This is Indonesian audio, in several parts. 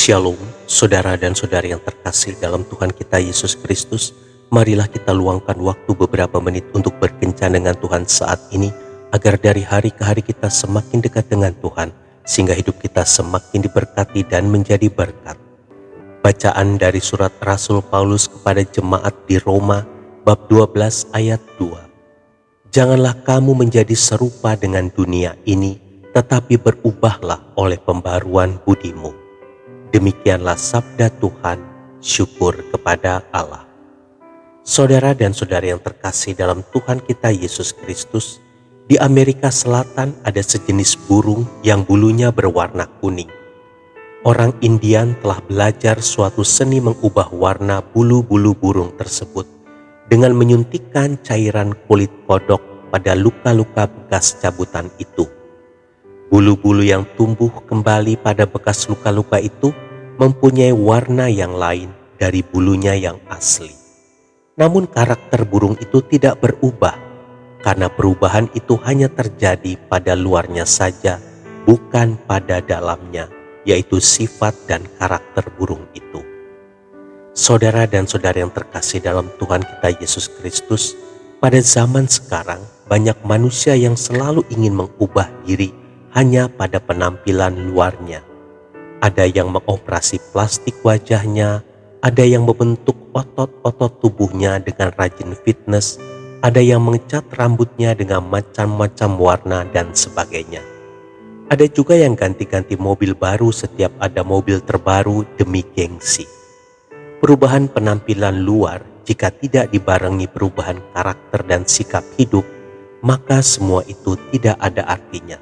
Shalom, saudara dan saudari yang terkasih dalam Tuhan kita Yesus Kristus. Marilah kita luangkan waktu beberapa menit untuk berkencan dengan Tuhan saat ini, agar dari hari ke hari kita semakin dekat dengan Tuhan, sehingga hidup kita semakin diberkati dan menjadi berkat. Bacaan dari surat Rasul Paulus kepada jemaat di Roma, bab 12 ayat 2. Janganlah kamu menjadi serupa dengan dunia ini, tetapi berubahlah oleh pembaruan budimu. Demikianlah sabda Tuhan, syukur kepada Allah. Saudara dan saudari yang terkasih dalam Tuhan kita Yesus Kristus, di Amerika Selatan ada sejenis burung yang bulunya berwarna kuning. Orang Indian telah belajar suatu seni mengubah warna bulu-bulu burung tersebut dengan menyuntikkan cairan kulit kodok pada luka-luka bekas cabutan itu. Bulu-bulu yang tumbuh kembali pada bekas luka-luka itu mempunyai warna yang lain dari bulunya yang asli. Namun karakter burung itu tidak berubah, karena perubahan itu hanya terjadi pada luarnya saja, bukan pada dalamnya, yaitu sifat dan karakter burung itu. Saudara dan saudari yang terkasih dalam Tuhan kita Yesus Kristus, pada zaman sekarang banyak manusia yang selalu ingin mengubah diri hanya pada penampilan luarnya. Ada yang mengoperasi plastik wajahnya, ada yang membentuk otot-otot tubuhnya dengan rajin fitness, ada yang mengecat rambutnya dengan macam-macam warna dan sebagainya. Ada juga yang ganti-ganti mobil baru setiap ada mobil terbaru demi gengsi. Perubahan penampilan luar jika tidak dibarengi perubahan karakter dan sikap hidup, maka semua itu tidak ada artinya.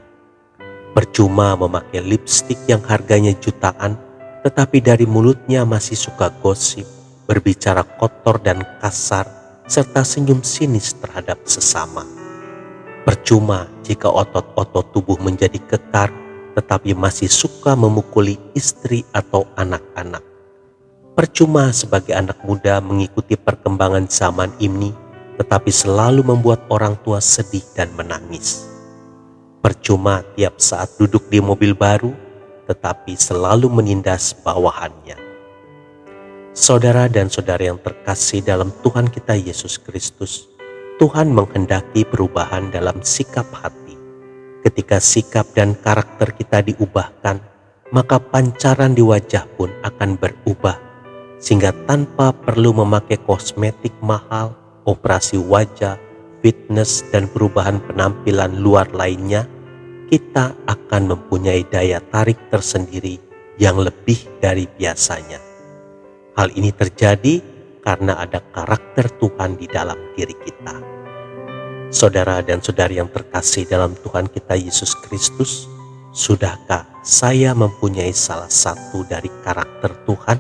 Percuma memakai lipstik yang harganya jutaan, tetapi dari mulutnya masih suka gosip, berbicara kotor dan kasar, serta senyum sinis terhadap sesama. Percuma jika otot-otot tubuh menjadi kekar, tetapi masih suka memukuli istri atau anak-anak. Percuma sebagai anak muda mengikuti perkembangan zaman ini, tetapi selalu membuat orang tua sedih dan menangis. Percuma tiap saat duduk di mobil baru, tetapi selalu menindas bawahannya. Saudara dan saudari yang terkasih dalam Tuhan kita Yesus Kristus, Tuhan menghendaki perubahan dalam sikap hati. Ketika sikap dan karakter kita diubahkan, maka pancaran di wajah pun akan berubah, sehingga tanpa perlu memakai kosmetik mahal, operasi wajah, fitness, dan perubahan penampilan luar lainnya, kita akan mempunyai daya tarik tersendiri yang lebih dari biasanya. Hal ini terjadi karena ada karakter Tuhan di dalam diri kita. Saudara dan saudari yang terkasih dalam Tuhan kita Yesus Kristus, sudahkah saya mempunyai salah satu dari karakter Tuhan?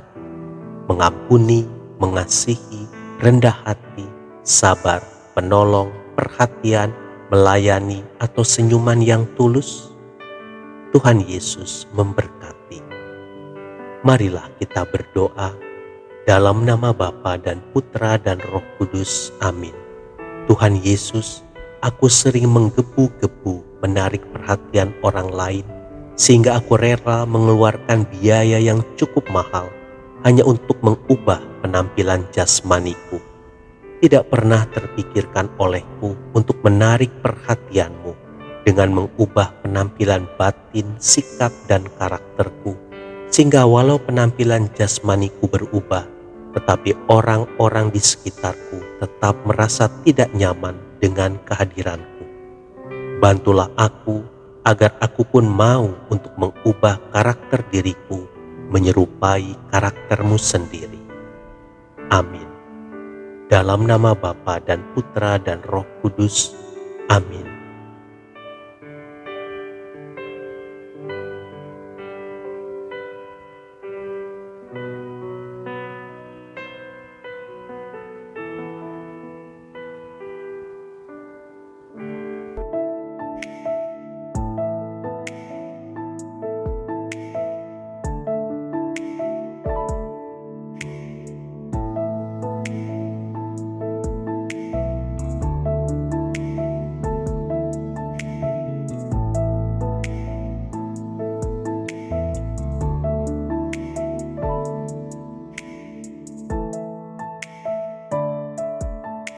Mengampuni, mengasihi, rendah hati, sabar, penolong, perhatian, melayani, atau senyuman yang tulus? Tuhan Yesus memberkati. Marilah kita berdoa dalam nama Bapa dan Putra dan Roh Kudus. Amin. Tuhan Yesus, aku sering menggebu-gebu menarik perhatian orang lain, sehingga aku rela mengeluarkan biaya yang cukup mahal hanya untuk mengubah penampilan jasmaniku. Tidak pernah terpikirkan olehku untuk menarik perhatianmu dengan mengubah penampilan batin, sikap, dan karakterku, sehingga walau penampilan jasmaniku berubah, tetapi orang-orang di sekitarku tetap merasa tidak nyaman dengan kehadiranku. Bantulah aku agar aku pun mau untuk mengubah karakter diriku menyerupai karaktermu sendiri. Amin. Dalam nama Bapa dan Putra dan Roh Kudus. Amin.